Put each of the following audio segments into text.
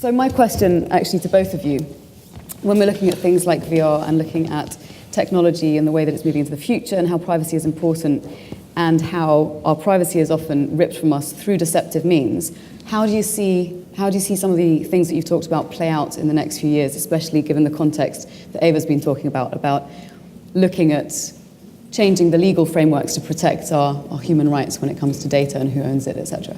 So my question, actually, to both of you, when we're looking at things like VR and looking at technology and the way that it's moving into the future and how privacy is important and how our privacy is often ripped from us through deceptive means, how do you see some of the things that you've talked about play out in the next few years, especially given the context that Eva's been talking about looking at changing the legal frameworks to protect our human rights when it comes to data and who owns it, etc.?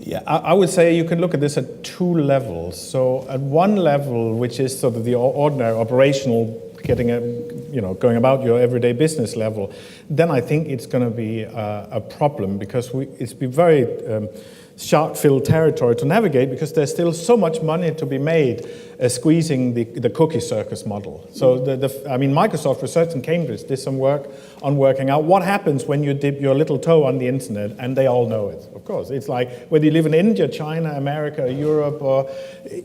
Yeah, I would say you can look at this at two levels. So at one level, which is sort of the ordinary operational, going about your everyday business level, then I think it's going to be a problem because it's be very shark-filled territory to navigate because there's still so much money to be made squeezing the cookie circus model. So Microsoft Research in Cambridge did some work on working out what happens when you dip your little toe on the internet, and they all know it, of course. It's like whether you live in India, China, America, Europe, or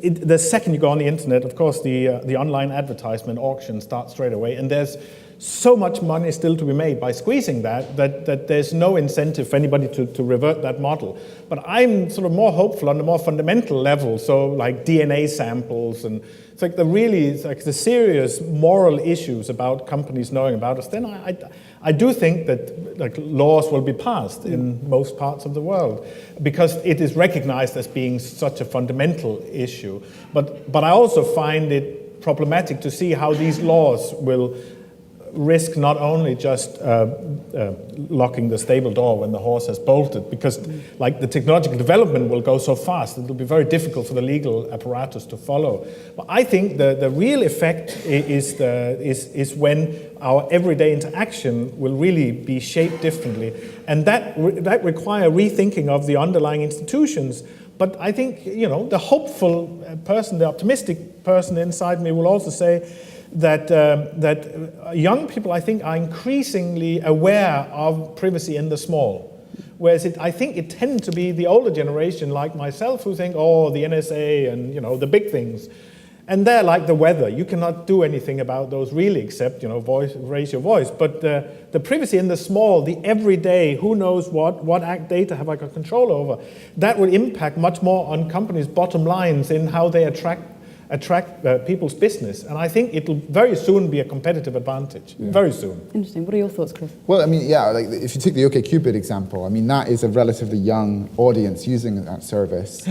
the second you go on the internet, of course, the online advertisement auction starts straight away, and there's so much money still to be made by squeezing that there's no incentive for anybody to revert that model. But I'm sort of more hopeful on the more fundamental level, so like DNA samples, and it's like the serious moral issues about companies knowing about us, then I do think that like laws will be passed in most parts of the world because it is recognized as being such a fundamental issue. But I also find it problematic to see how these laws will risk not only just locking the stable door when the horse has bolted, because like the technological development will go so fast, it will be very difficult for the legal apparatus to follow. But I think the real effect is when our everyday interaction will really be shaped differently, and that require rethinking of the underlying institutions. But I think the hopeful person, the optimistic person inside me will also say that young people, I think, are increasingly aware of privacy in the small. Whereas I think it tends to be the older generation, like myself, who think, oh, the NSA and the big things. And they're like the weather. You cannot do anything about those really except raise your voice. But the privacy in the small, the everyday, who knows what data have I got control over, that will impact much more on companies' bottom lines in how they attract people's business. And I think it'll very soon be a competitive advantage, very soon. Interesting. What are your thoughts, Chris? Well, like if you take the OkCupid example, that is a relatively young audience using that service.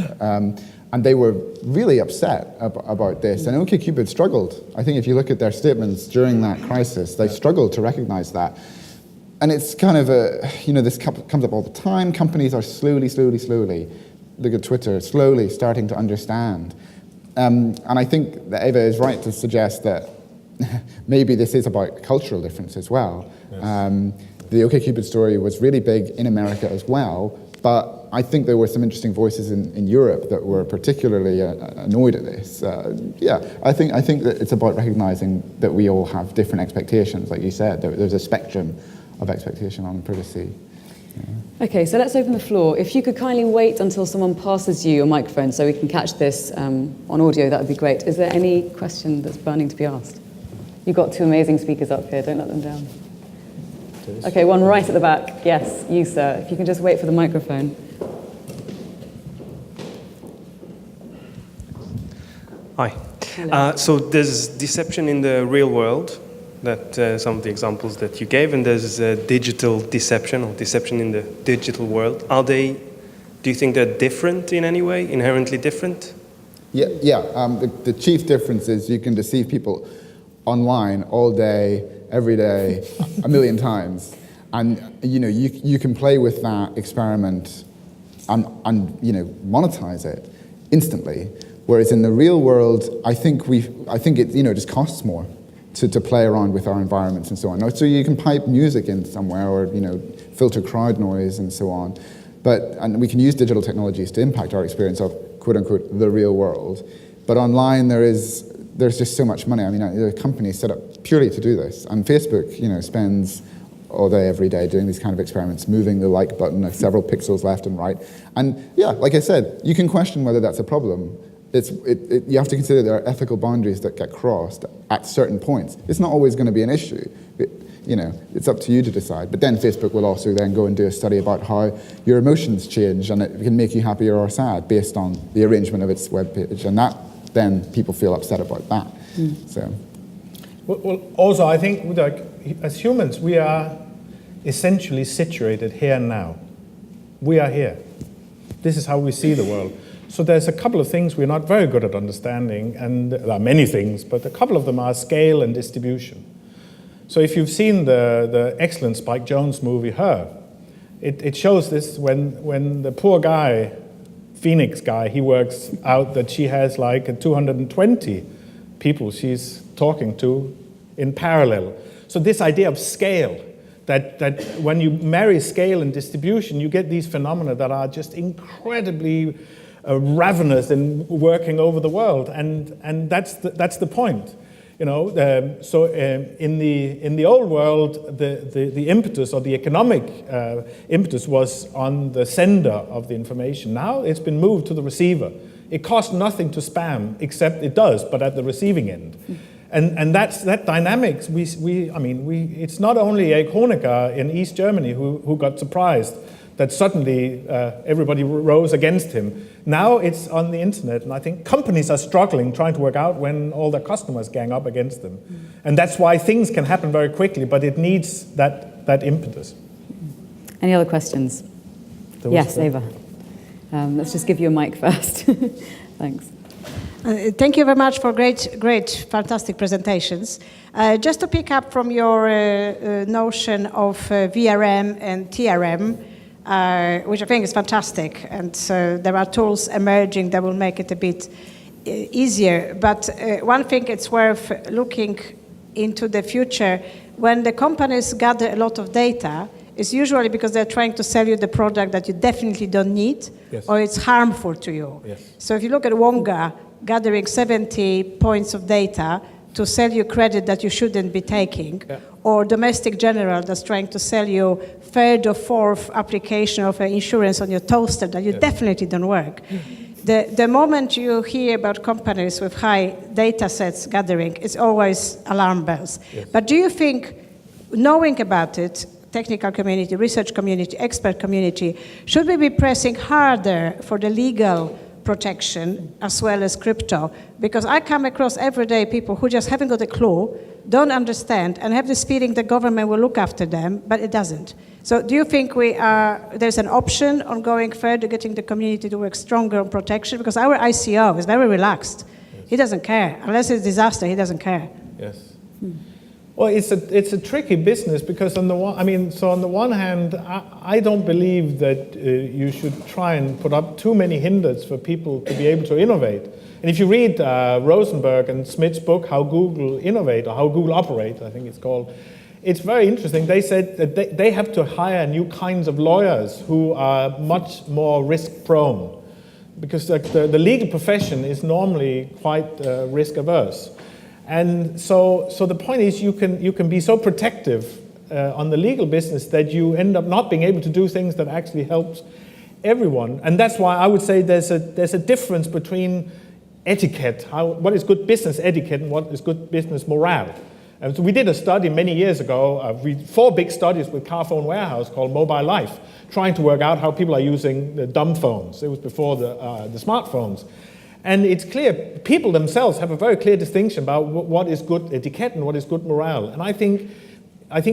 And they were really upset about this. And OkCupid struggled. I think if you look at their statements during that crisis, they struggled to recognize that. And it's kind of this comes up all the time. Companies are slowly, look at Twitter, slowly starting to understand. And I think that Eva is right to suggest that maybe this is about cultural difference as well. Yes. The OkCupid story was really big in America as well, but I think there were some interesting voices in Europe that were particularly annoyed at this. I think that it's about recognizing that we all have different expectations, like you said. There's a spectrum of expectation on privacy. Yeah. Okay, so let's open the floor. If you could kindly wait until someone passes you a microphone so we can catch this on audio, that would be great. Is there any question that's burning to be asked? You've got two amazing speakers up here, don't let them down. Okay, one right at the back. Yes, you, sir. If you can just wait for the microphone. Hi. So there's deception in the real world, that some of the examples that you gave, and there's digital deception or deception in the digital world. Do you think they're different in any way, inherently different? Yeah. The chief difference is you can deceive people online all day, every day, a million times. And you can play with that experiment and monetize it instantly. Whereas in the real world, I think it just costs more to play around with our environments and so on. So you can pipe music in somewhere or filter crowd noise and so on. And we can use digital technologies to impact our experience of quote unquote the real world. But online there's just so much money. There are companies set up purely to do this. And Facebook, spends all day, every day doing these kind of experiments, moving the like button several pixels left and right. And yeah, like I said, you can question whether that's a problem. You have to consider there are ethical boundaries that get crossed at certain points. It's not always going to be an issue. it's up to you to decide. But then Facebook will also then go and do a study about how your emotions change, and it can make you happier or sad based on the arrangement of its web page, and that then people feel upset about that. So, well, also I think as humans we are essentially situated here and now. We are here. This is how we see the world. So there's a couple of things we're not very good at understanding, and there are many things, but a couple of them are scale and distribution. So if you've seen the excellent Spike Jonze movie, Her, it shows this when the poor guy, Phoenix guy, he works out that she has like 220 people she's talking to in parallel. So this idea of scale, that when you marry scale and distribution, you get these phenomena that are just incredibly ravenous and working over the world, and that's the point. So in the old world, the impetus or the economic impetus was on the sender of the information. Now it's been moved to the receiver. It costs nothing to spam, except it does, but at the receiving end. And that dynamics. It's not only a Honecker in East Germany who got surprised that suddenly everybody rose against him. Now it's on the internet, and I think companies are struggling trying to work out when all their customers gang up against them. And that's why things can happen very quickly, but it needs that impetus. Any other questions? Yes, Eva. Let's just give you a mic first. Thanks. Thank you very much for great, fantastic presentations. Just to pick up from your notion of VRM and TRM, which I think is fantastic, and so there are tools emerging that will make it a bit easier. But one thing it's worth looking into the future, when the companies gather a lot of data, it's usually because they're trying to sell you the product that you definitely don't need, yes, or it's harmful to you. Yes. So if you look at Wonga gathering 70 points of data to sell you credit that you shouldn't be taking, yeah, or Domestic General that's trying to sell you third or fourth application of insurance on your toaster that you, yes, definitely don't work. The moment you hear about companies with high data sets gathering, it's always alarm bells. Yes. But do you think, knowing about it, technical community, research community, expert community, should we be pressing harder for the legal protection as well as crypto? Because I come across every day people who just haven't got a clue, don't understand, and have this feeling the government will look after them, but it doesn't. So do you think there's an option on going further, getting the community to work stronger on protection? Because our ICO is very relaxed. Yes. He doesn't care. Unless it's a disaster, he doesn't care. Yes. Well, it's a tricky business because on the one hand, I don't believe that you should try and put up too many hinders for people to be able to innovate. And if you read Rosenberg and Smith's book, How Google Innovate, or How Google Operate, I think it's called, it's very interesting. They said that they have to hire new kinds of lawyers who are much more risk-prone, because the legal profession is normally quite risk-averse. And so the point is you can be so protective on the legal business that you end up not being able to do things that actually helps everyone. And that's why I would say there's a difference between etiquette, what is good business etiquette and what is good business morale. And so we did a study many years ago, 4 big studies with Carphone Warehouse called Mobile Life, trying to work out how people are using the dumb phones. It was before the smartphones. And it's clear, people themselves have a very clear distinction about what is good etiquette and what is good morale. And I think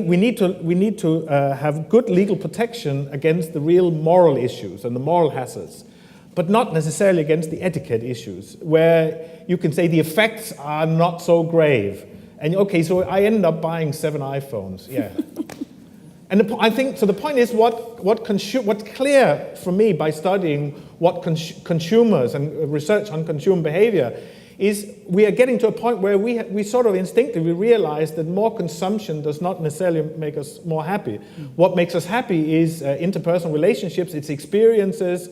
we need to have good legal protection against the real moral issues and the moral hazards, but not necessarily against the etiquette issues, where you can say the effects are not so grave. And okay, so I ended up buying 7 iPhones, yeah. And I think, so the point is what's clear for me by studying what consumers and research on consumer behavior is we are getting to a point where we sort of instinctively realize that more consumption does not necessarily make us more happy. What makes us happy is interpersonal relationships, it's experiences.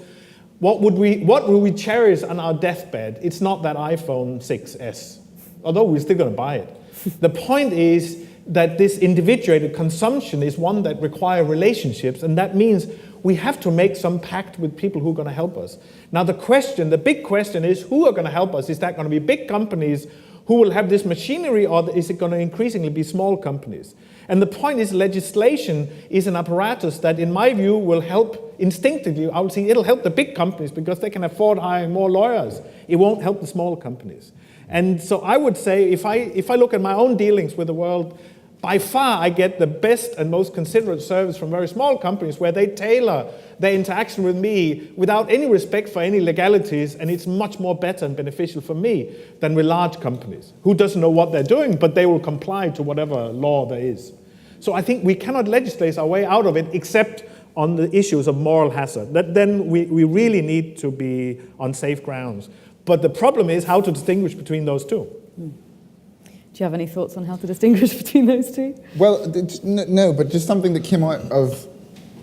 What would we cherish on our deathbed? It's not that iPhone 6S, although we're still going to buy it. The point is that this individuated consumption is one that requires relationships, and that means we have to make some pact with people who are going to help us. Now the big question is, who are going to help us? Is that going to be big companies who will have this machinery, or is it going to increasingly be small companies? And the point is, legislation is an apparatus that, in my view, will help instinctively. I would say it'll help the big companies because they can afford hiring more lawyers. It won't help the smaller companies. And so I would say, if I look at my own dealings with the world, by far I get the best and most considerate service from very small companies where they tailor their interaction with me without any respect for any legalities, and it's much more better and beneficial for me than with large companies who doesn't know what they're doing, but they will comply to whatever law there is. So I think we cannot legislate our way out of it except on the issues of moral hazard. Then we really need to be on safe grounds. But the problem is how to distinguish between those two. Do you have any thoughts on how to distinguish between those two? Well, no, but just something that came out of,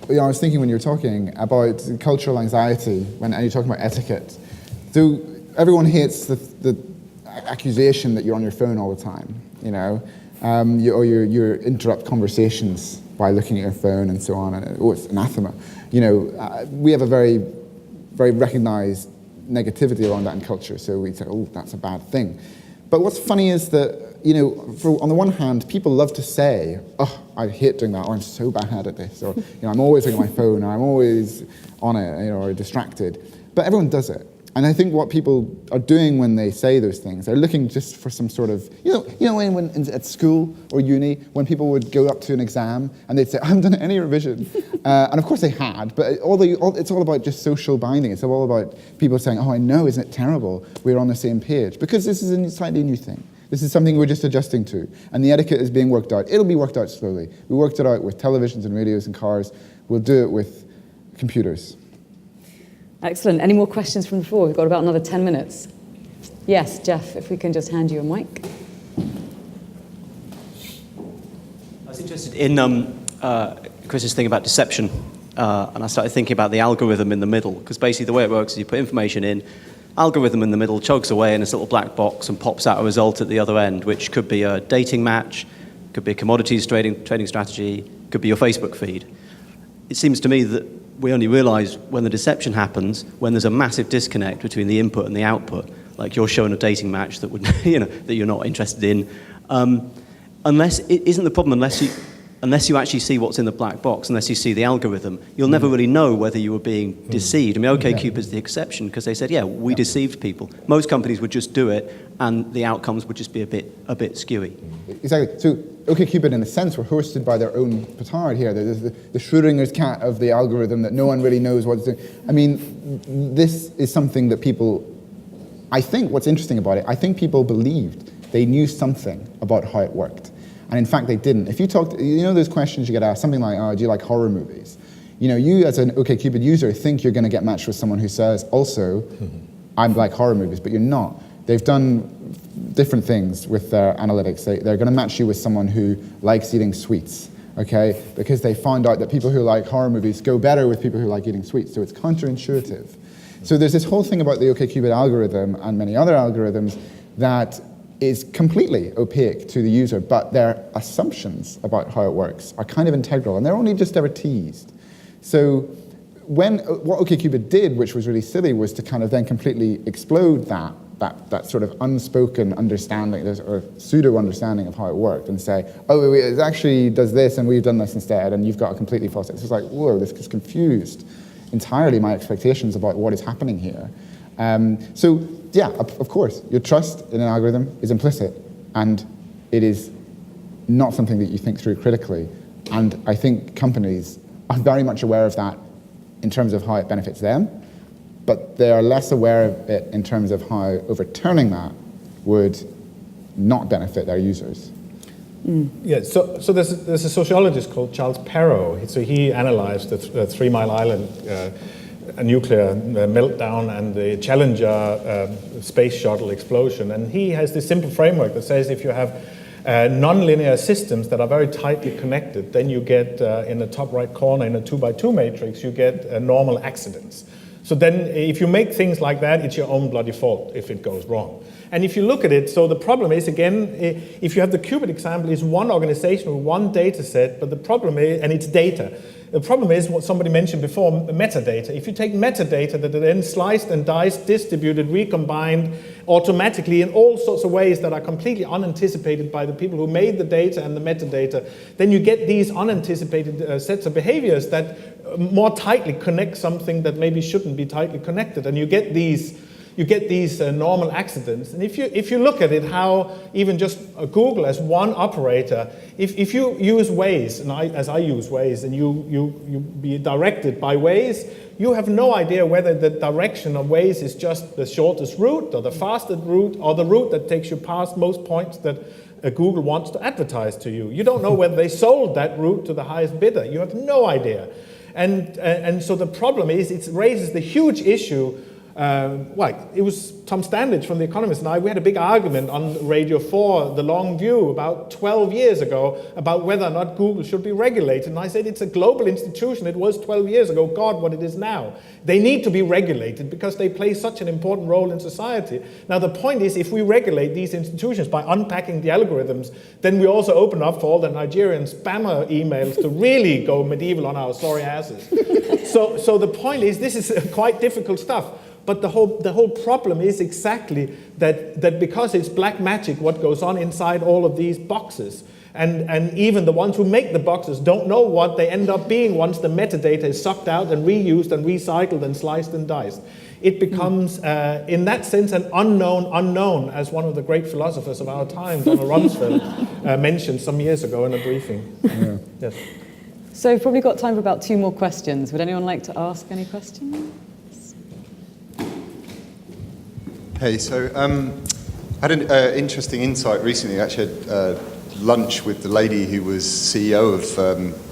I was thinking when you were talking about cultural anxiety, and you're talking about etiquette. So everyone hates the accusation that you're on your phone all the time, or you interrupt conversations by looking at your phone and so on, and it's anathema. We have a very, very recognized negativity around that in culture, so we say, oh, that's a bad thing. But what's funny is that, on the one hand, people love to say, oh, I hate doing that, or I'm so bad at this, or I'm always looking at my phone, or I'm always on it, or distracted. But everyone does it. And I think what people are doing when they say those things, they're looking just for some sort of, when at school or uni, when people would go up to an exam and they'd say, I haven't done any revision. And of course they had, but it's all about just social binding. It's all about people saying, oh, I know, isn't it terrible? We're on the same page. Because this is a slightly new thing. This is something we're just adjusting to. And the etiquette is being worked out. It'll be worked out slowly. We worked it out with televisions and radios and cars. We'll do it with computers. Excellent. Any more questions from the floor? We've got about another 10 minutes. Yes, Jeff, if we can just hand you a mic. I was interested in Chris's thing about deception, and I started thinking about the algorithm in the middle, because basically the way it works is you put information in, algorithm in the middle chugs away in this little black box and pops out a result at the other end, which could be a dating match, could be a commodities trading strategy, could be your Facebook feed. It seems to me that we only realize when the deception happens when there's a massive disconnect between the input and the output. Like you're showing a dating match that would, that you're not interested in. Unless it isn't the problem, unless you actually see what's in the black box, unless you see the algorithm, you'll never really know whether you were being deceived. I mean, OkCupid's the exception because they said, we deceived people. Most companies would just do it, and the outcomes would just be a bit skewy. Exactly. So OkCupid, in a sense, were hosted by their own petard here. There's the Schrodinger's cat of the algorithm that no one really knows what it's doing. I mean, this is something that people, I think what's interesting about it, I think people believed they knew something about how it worked. And in fact, they didn't. If you talk, those questions you get asked, something like, do you like horror movies? You as an OkCupid user think you're going to get matched with someone who says, also, I like horror movies, but you're not. They've done different things with their analytics. They're going to match you with someone who likes eating sweets, okay? Because they found out that people who like horror movies go better with people who like eating sweets. So it's counterintuitive. So there's this whole thing about the OkCupid algorithm and many other algorithms that is completely opaque to the user, but their assumptions about how it works are kind of integral, and they're only just ever teased. So what OkCupid did, which was really silly, was to kind of then completely explode that sort of unspoken understanding, or pseudo-understanding of how it worked, and say, oh, it actually does this, and we've done this instead, and you've got a completely false. It's just like, whoa, this has confused entirely my expectations about what is happening here. Of course, your trust in an algorithm is implicit, and it is not something that you think through critically. And I think companies are very much aware of that in terms of how it benefits them, but they are less aware of it in terms of how overturning that would not benefit their users. Yeah, so there's a sociologist called Charles Perrow. So he analyzed the 3 Mile Island a nuclear meltdown and the Challenger space shuttle explosion. And he has this simple framework that says if you have nonlinear systems that are very tightly connected, then you get, in the top right corner in a 2x2 matrix, you get normal accidents. So then if you make things like that, it's your own bloody fault if it goes wrong. And if you look at it, so the problem is, again, if you have the qubit example, it's one organization with one data set, but the problem is, and it's data, The problem is what somebody mentioned before, metadata. If you take metadata that are then sliced and diced, distributed, recombined automatically in all sorts of ways that are completely unanticipated by the people who made the data and the metadata, then you get these unanticipated sets of behaviors that more tightly connect something that maybe shouldn't be tightly connected, and you get these normal accidents. And if you look at it, how even just Google as one operator, if you use Waze, and as I use Waze, and you be directed by Waze, you have no idea whether the direction of Waze is just the shortest route or the fastest route or the route that takes you past most points that Google wants to advertise to you. You don't know whether they sold that route to the highest bidder. You have no idea. And so the problem is it raises the huge issue. It was Tom Standage from The Economist and I, we had a big argument on Radio 4, The Long View, about 12 years ago, about whether or not Google should be regulated. And I said, it's a global institution. It was 12 years ago. God, what it is now. They need to be regulated because they play such an important role in society. Now, the point is, if we regulate these institutions by unpacking the algorithms, then we also open up for all the Nigerian spammer emails to really go medieval on our sorry asses. So the point is, this is quite difficult stuff. But the whole problem is exactly that because it's black magic what goes on inside all of these boxes. And even the ones who make the boxes don't know what they end up being once the metadata is sucked out and reused and recycled and sliced and diced. It becomes, in that sense, an unknown, as one of the great philosophers of our time, Donald Rumsfeld, mentioned some years ago in a briefing. Yeah. Yes. So we've probably got time for about 2 more questions. Would anyone like to ask any questions? Hey, so I had an interesting insight recently. I actually had lunch with the lady who was CEO of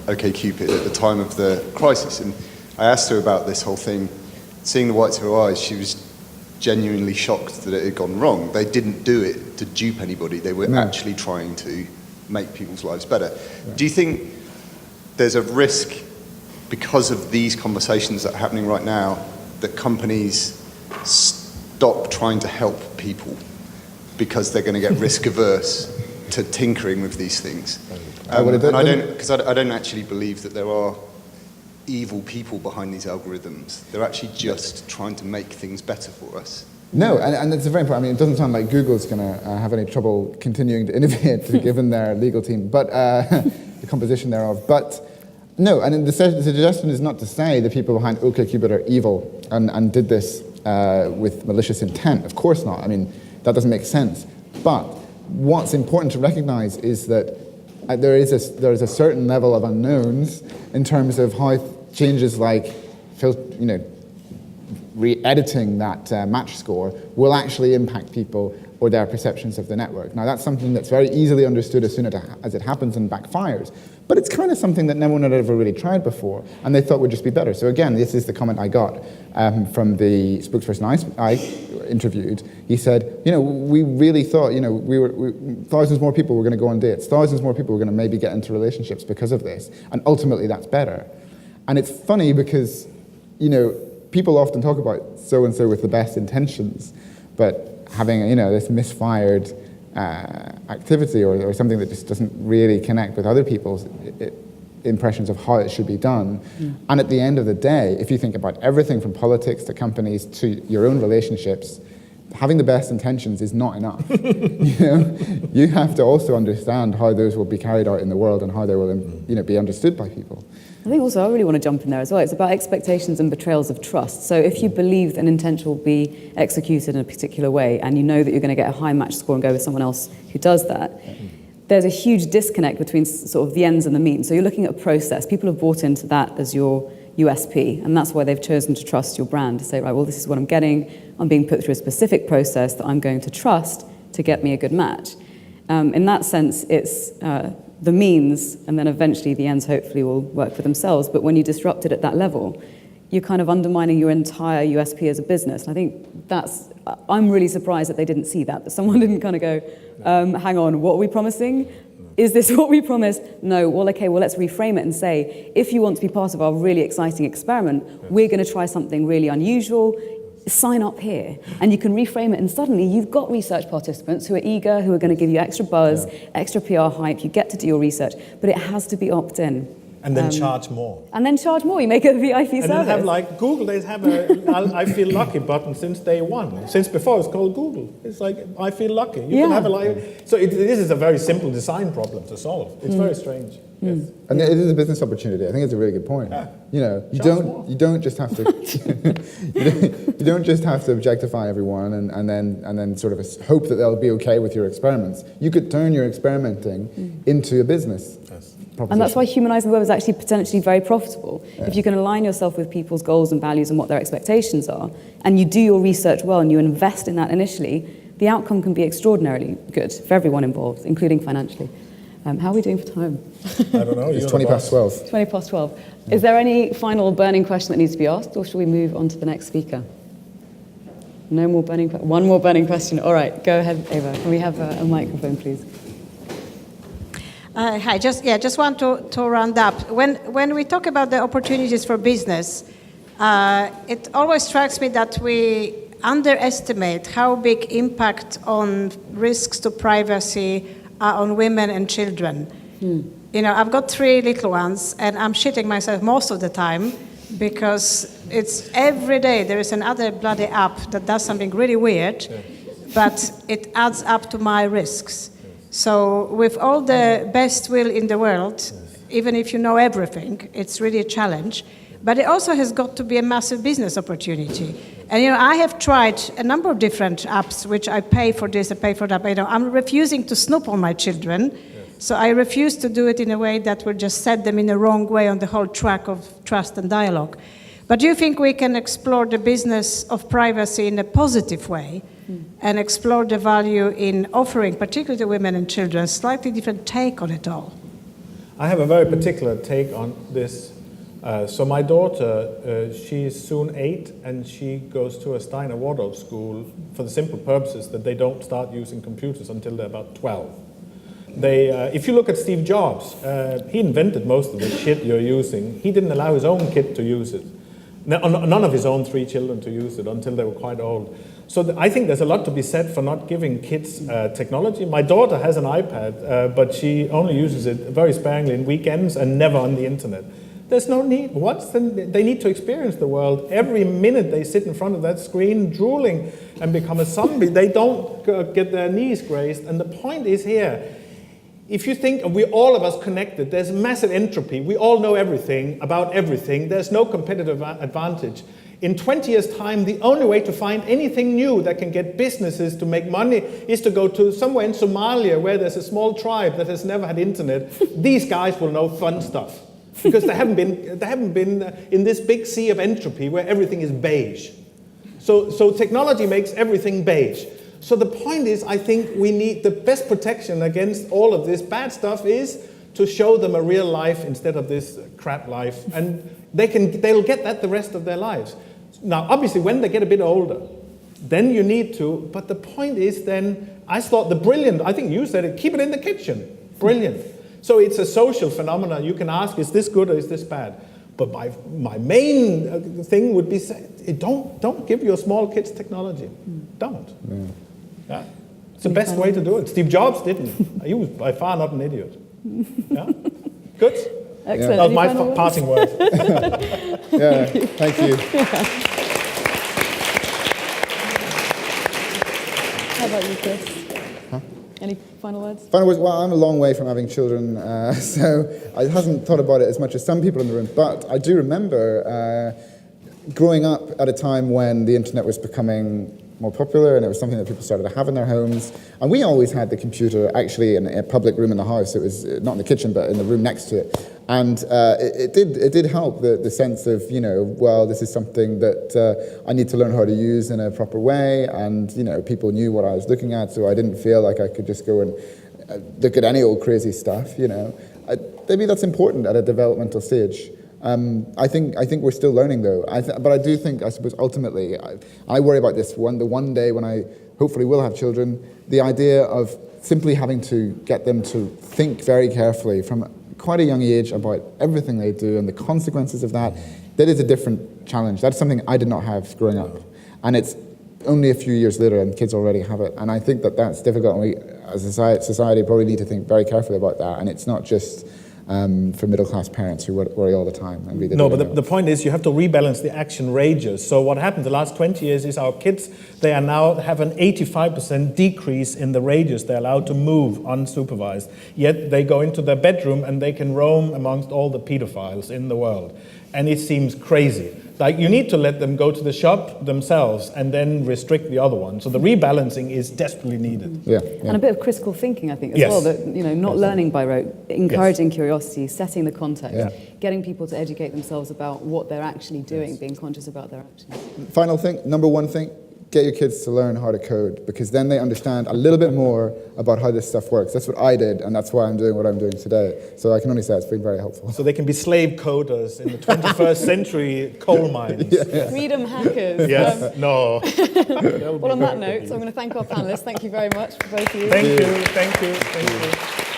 OkCupid at the time of the crisis, and I asked her about this whole thing. Seeing the whites of her eyes, she was genuinely shocked that it had gone wrong. They didn't do it to dupe anybody. They were actually trying to make people's lives better. Yeah. Do you think there's a risk, because of these conversations that are happening right now, that companies stop trying to help people because they're going to get risk averse to tinkering with these things? And I don't actually believe that there are evil people behind these algorithms. They're actually just trying to make things better for us. No, and it's a very important. I mean, it doesn't sound like Google's going to have any trouble continuing to innovate, given their legal team, but the composition thereof. But no, and the suggestion is not to say the people behind OkCupid are evil and did this with malicious intent. Of course not. I mean, that doesn't make sense. But what's important to recognize is that there is a certain level of unknowns in terms of how changes like re-editing that match score will actually impact people or their perceptions of the network. Now, that's something that's very easily understood as soon as it happens and backfires. But it's kind of something that no one had ever really tried before, and they thought would just be better. So again, this is the comment I got from the spokesperson I interviewed. He said, we really thought, thousands more people were going to go on dates, thousands more people were going to maybe get into relationships because of this, and ultimately that's better. And it's funny because, people often talk about so-and-so with the best intentions, but having, this misfired activity or something that just doesn't really connect with other people's impressions of how it should be done. And at the end of the day, if you think about everything from politics to companies to your own relationships, having the best intentions is not enough. You have to also understand how those will be carried out in the world and how they will be understood by people. I think also I really want to jump in there as well. It's about expectations and betrayals of trust. So if you believe that an intent will be executed in a particular way and you know that you're going to get a high match score and go with someone else who does that, there's a huge disconnect between sort of the ends and the means. So you're looking at a process. People have bought into that as your USP, and that's why they've chosen to trust your brand, to say, right, well, this is what I'm getting. I'm being put through a specific process that I'm going to trust to get me a good match. In that sense, it's the means, and then eventually the ends hopefully will work for themselves. But when you disrupt it at that level, you're kind of undermining your entire USP as a business. And I think I'm really surprised that they didn't see that someone didn't kind of go, hang on, what are we promising? Is this what we promised? No, well, okay, well, let's reframe it and say, if you want to be part of our really exciting experiment, we're going to try something really unusual. Sign up here. And you can reframe it, and suddenly you've got research participants who are eager, who are going to give you extra buzz, extra PR hype. You get to do your research, but it has to be opt-in. And then charge more. And then charge more. You make a VIP service. And then have like Google, they have a I feel lucky button since day one. Since before it's called Google. It's like, I feel lucky. You can have a like. So this is a very simple design problem to solve. It's very strange. Yes. And it is a business opportunity. I think it's a really good point. Yeah. You know, you don't just have to you don't just have to objectify everyone and then sort of hope that they'll be okay with your experiments. You could turn your experimenting into a business. Yes. And that's why Humanising the Web is actually potentially very profitable. Yeah. If you can align yourself with people's goals and values and what their expectations are, and you do your research well and you invest in that initially, the outcome can be extraordinarily good for everyone involved, including financially. How are we doing for time? I don't know. It's 20 past 12. 20 past 12. Is there any final burning question that needs to be asked, or should we move on to the next speaker? No more burning question? One more burning question. All right, go ahead, Eva. Can we have a microphone, please? Hi, just want to round up. When we talk about the opportunities for business, it always strikes me that we underestimate how big impact on risks to privacy are on women and children. You know, I've got 3 little ones, and I'm shitting myself most of the time because it's every day there is another bloody app that does something really weird, but it adds up to my risks. So with all the best will in the world, even if you know everything, it's really a challenge. But it also has got to be a massive business opportunity. And you know, I have tried a number of different apps, which I pay for this, I pay for that. But, you know, I'm refusing to snoop on my children. So I refuse to do it in a way that will just set them in the wrong way on the whole track of trust and dialogue. But do you think we can explore the business of privacy in a positive way and explore the value in offering, particularly to women and children, a slightly different take on it all? I have a very particular take on this. So my daughter, she's soon 8, and she goes to a Steiner Waldorf school for the simple purposes that they don't start using computers until they're about 12. If you look at Steve Jobs, he invented most of the shit you're using. He didn't allow his own kid to use it. None of his own 3 children to use it until they were quite old. So I think there's a lot to be said for not giving kids technology. My daughter has an iPad, but she only uses it very sparingly in weekends and never on the internet. There's no need. They need to experience the world. Every minute they sit in front of that screen, drooling and become a zombie. They don't get their knees grazed. And the point is here, if you think we're all of us connected, there's massive entropy. We all know everything about everything. There's no competitive advantage. In 20 years' time, the only way to find anything new that can get businesses to make money is to go to somewhere in Somalia where there's a small tribe that has never had internet. These guys will know fun stuff. Because they haven't been in this big sea of entropy where everything is beige. So technology makes everything beige. So the point is, I think we need the best protection against all of this bad stuff is to show them a real life instead of this crap life, and they'll get that the rest of their lives. Now, obviously, when they get a bit older, then you need to. But the point is, then I thought I think you said it. Keep it in the kitchen. Brilliant. So it's a social phenomenon. You can ask, is this good or is this bad? But my main thing would be, don't give your small kids technology. Don't. Yeah. It's the best way to do it. Steve Jobs didn't. He was by far not an idiot. Yeah? Good? Excellent. That was my parting word. Yeah, thank you. How about you, Chris? Any final words? Final words, well, I'm a long way from having children, so I haven't thought about it as much as some people in the room, but I do remember growing up at a time when the internet was becoming more popular and it was something that people started to have in their homes. And we always had the computer actually in a public room in the house. It was not in the kitchen, but in the room next to it. And it did help the sense of, you know, well, this is something that I need to learn how to use in a proper way. And, you know, people knew what I was looking at, so I didn't feel like I could just go and look at any old crazy stuff, you know. Maybe that's important at a developmental stage. I think we're still learning, though. But I do think, I suppose, ultimately, I worry about this the one day when I hopefully will have children, the idea of simply having to get them to think very carefully from quite a young age about everything they do and the consequences of that. That is a different challenge. That's something I did not have growing up. And it's only a few years later and kids already have it. And I think that's difficult. And we, as a society, probably need to think very carefully about that. And it's not just for middle-class parents who worry all the time and read the No, Daily but Mail. the point is you have to rebalance the action rages. So what happened the last 20 years is our kids, they are now have an 85% decrease in the rages they're allowed to move unsupervised. Yet they go into their bedroom and they can roam amongst all the pedophiles in the world. And it seems crazy. Like, you need to let them go to the shop themselves and then restrict the other one. So the rebalancing is desperately needed. Yeah. And a bit of critical thinking, I think, as Yes. well. That, you know, not learning by rote, encouraging curiosity, setting the context, Yeah. getting people to educate themselves about what they're actually doing, being conscious about their actions. Final thing, number one thing, get your kids to learn how to code, because then they understand a little bit more about how this stuff works. That's what I did, and that's why I'm doing what I'm doing today. So I can only say it's been very helpful. So they can be slave coders in the 21st century coal mines. Freedom hackers. Yes, no. Well, on that note, so I'm going to thank our panelists. Thank you very much for both of you. Thank you.